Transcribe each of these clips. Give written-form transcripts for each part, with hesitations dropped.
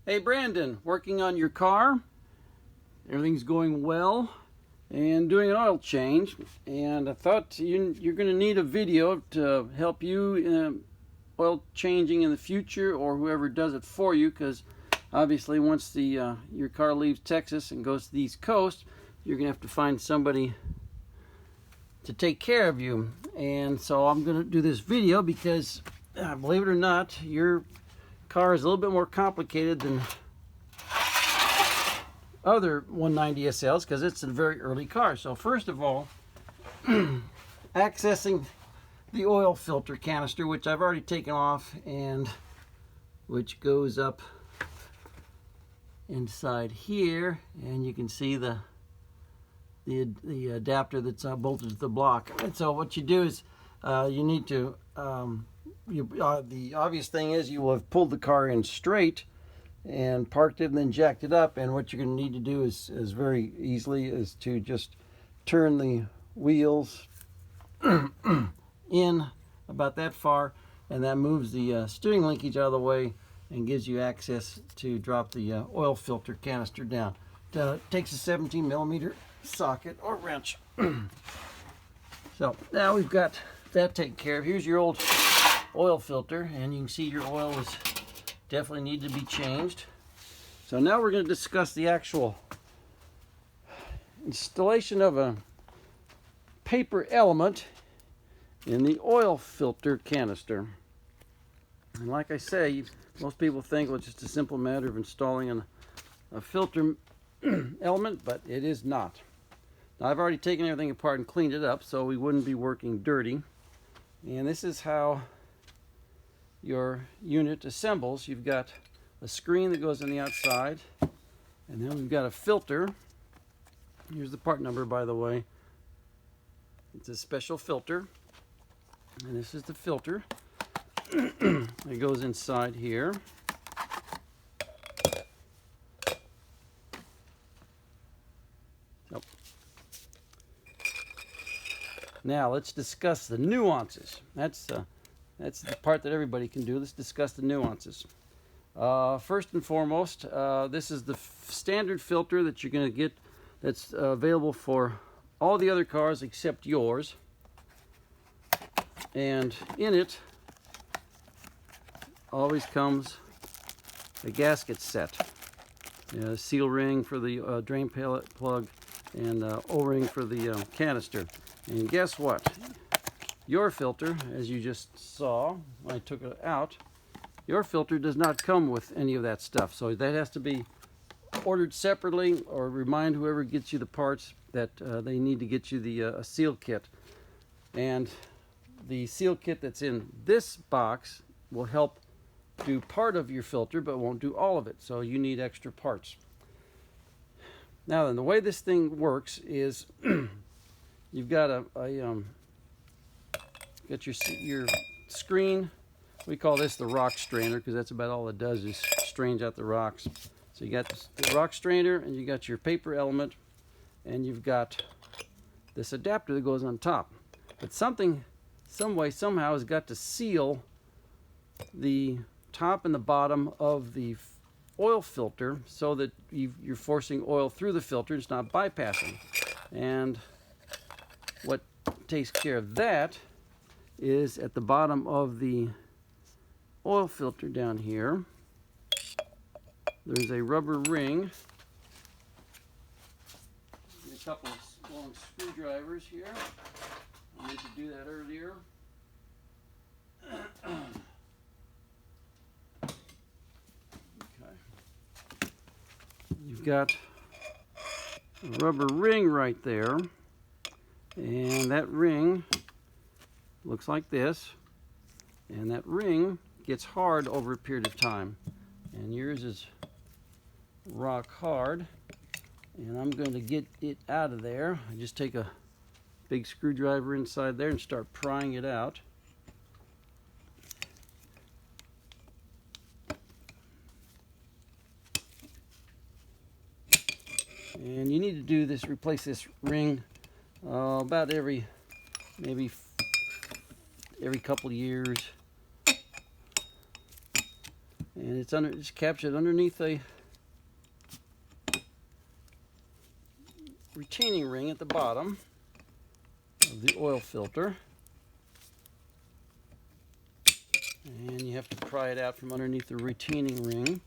Hey Brandon, working on your car. Everything's going well and doing an oil change, and I thought you're going to need a video to help you oil changing in the future, or whoever does it for you, because obviously once your car leaves Texas and goes to the East Coast, you're going to have to find somebody to take care of you. And so I'm going to do this video because believe it or not, your car is a little bit more complicated than other 190 SLs because it's a very early car. So first of all, accessing the oil filter canister, which I've already taken off, and which goes up inside here, and you can see the adapter that's bolted to the block. And so what you do is you need to the obvious thing is you will have pulled the car in straight and parked it and then jacked it up, and what you're going to need to do is very easily is to just turn the wheels in about that far, and that moves the steering linkage out of the way and gives you access to drop the oil filter canister down. It takes a 17 millimeter socket or wrench. So now we've got that taken care of. Here's your old oil filter, and you can see your oil is definitely need to be changed. So now we're going to discuss the actual installation of a paper element in the oil filter canister. And like I say, most people think, well, it's just a simple matter of installing a filter element, but it is not. Now, I've already taken everything apart and cleaned it up so we wouldn't be working dirty. And this is how your unit assembles. You've got a screen that goes on the outside, and then we've got a filter. Here's the part number, by the way. It's a special filter, and this is the filter. It goes inside here. Yep. Now let's discuss the nuances. That's the part that everybody can do. Let's discuss the nuances. First and foremost, this is the standard filter that you're going to get that's available for all the other cars except yours. And in it always comes a gasket set. A seal ring for the drain plug, and O-ring for the canister. And guess what? Your filter, as you just saw when I took it out, your filter does not come with any of that stuff. So that has to be ordered separately, or remind whoever gets you the parts that they need to get you the seal kit. And the seal kit that's in this box will help do part of your filter, but won't do all of it. So you need extra parts. Now then, the way this thing works is you've got got your screen. We call this the rock strainer because that's about all it does, is strains out the rocks. So you got the rock strainer, and you got your paper element, and you've got this adapter that goes on top. But something, some way, somehow has got to seal the top and the bottom of the oil filter so that you're forcing oil through the filter. It's not bypassing. And what takes care of that is at the bottom of the oil filter down here, there's a rubber ring, a couple of long screwdrivers here. I need to do that earlier. Okay. You've got a rubber ring right there, and that ring looks like this, and that ring gets hard over a period of time, and yours is rock hard. And I'm going to get it out of there. I just take a big screwdriver inside there and start prying it out. And you need to do this, replace this ring about maybe every couple of years. and it's captured underneath a retaining ring at the bottom of the oil filter. And you have to pry it out from underneath the retaining ring.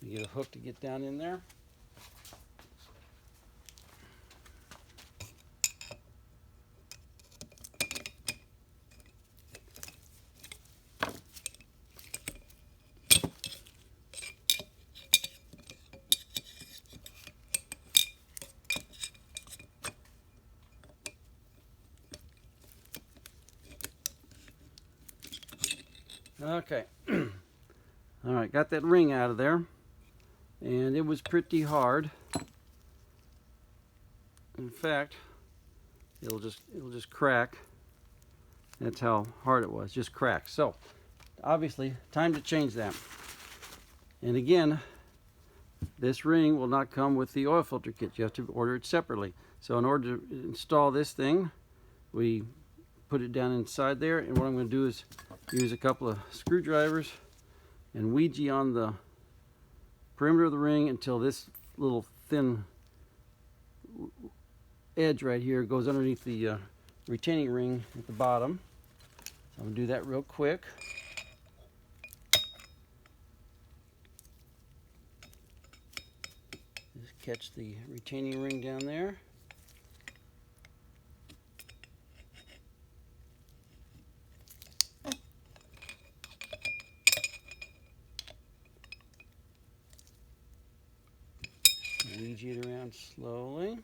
You get a hook to get down in there. Okay. All right, got that ring out of there, and it was pretty hard. In fact, it'll just crack. That's how hard it was, just cracked. So, obviously, time to change that. And again, this ring will not come with the oil filter kit. You have to order it separately. So in order to install this thing, we put it down inside there, and what I'm going to do is use a couple of screwdrivers and Ouija on the perimeter of the ring until this little thin edge right here goes underneath the retaining ring at the bottom. So I'm going to do that real quick. Just catch the retaining ring down there. Ouija it around slowly.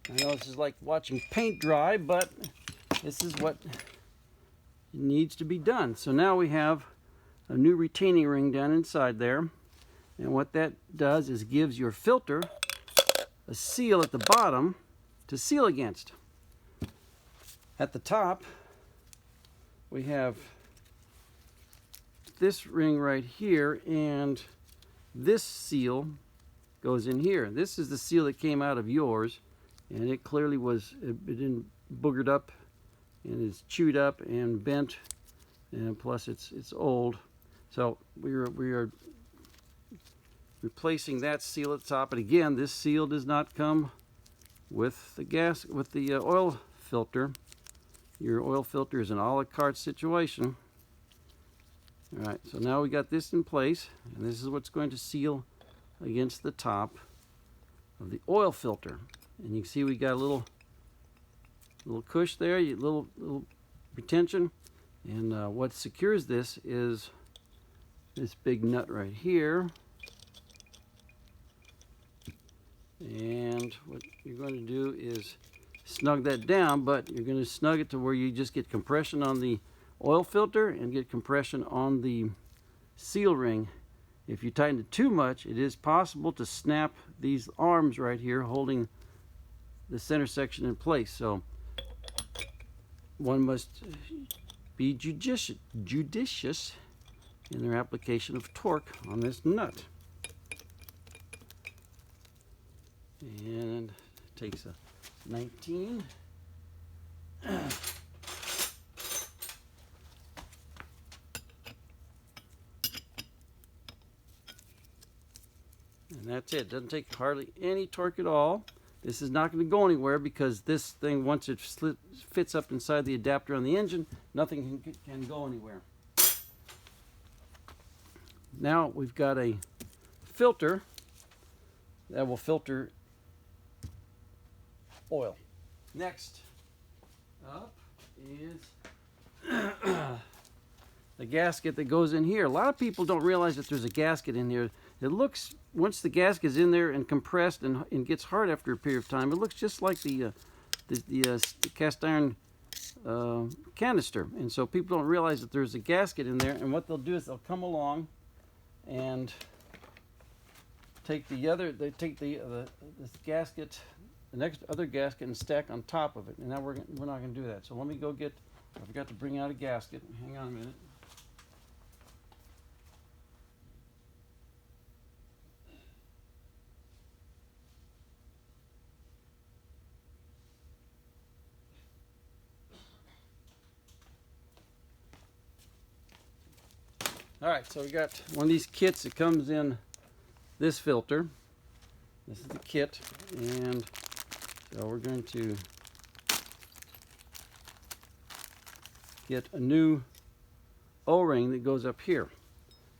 I know this is like watching paint dry, but this is what needs to be done. So now we have a new retaining ring down inside there, and what that does is gives your filter a seal at the bottom to seal against. At the top we have this ring right here, and this seal goes in here. This is the seal that came out of yours, and it clearly was, it didn't boogered up and it's chewed up and bent, and plus it's old. So we are replacing that seal at the top. And again, this seal does not come with the oil filter. Your oil filter is an a la carte situation. All right, so now we got this in place, and this is what's going to seal against the top of the oil filter. And you can see we got a little cush there, little retention, and what secures this is this big nut right here. And what you're going to do is snug that down, but you're going to snug it to where you just get compression on the oil filter and get compression on the seal ring. If you tighten it too much, it is possible to snap these arms right here holding the center section in place. So one must be judicious in their application of torque on this nut. And it takes a 19. And that's it. Doesn't take hardly any torque at all. This is not going to go anywhere because this thing, once it fits up inside the adapter on the engine, nothing can go anywhere. Now we've got a filter that will filter oil. Next up is the gasket that goes in here. A lot of people don't realize that there's a gasket in here. It looks, once the gasket is in there and compressed and gets hard after a period of time, it looks just like the cast iron canister. And so people don't realize that there's a gasket in there, and what they'll do is they'll come along and take the this gasket, the next other gasket, and stack on top of it. And now we're not going to do that. So let me go get. I forgot to bring out a gasket. Hang on a minute. All right, so we got one of these kits that comes in this filter. This is the kit, and so we're going to get a new O-ring that goes up here.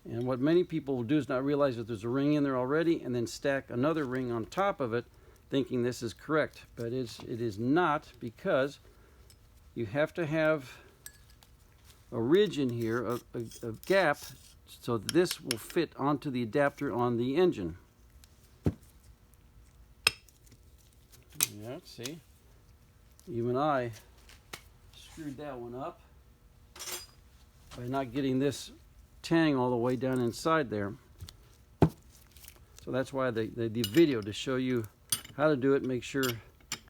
And what many people will do is not realize that there's a ring in there already and then stack another ring on top of it thinking this is correct. But it is not, because you have to have a ridge in here, a gap, so this will fit onto the adapter on the engine. Yeah, see, even I screwed that one up by not getting this tang all the way down inside there. So that's why the video, to show you how to do it, make sure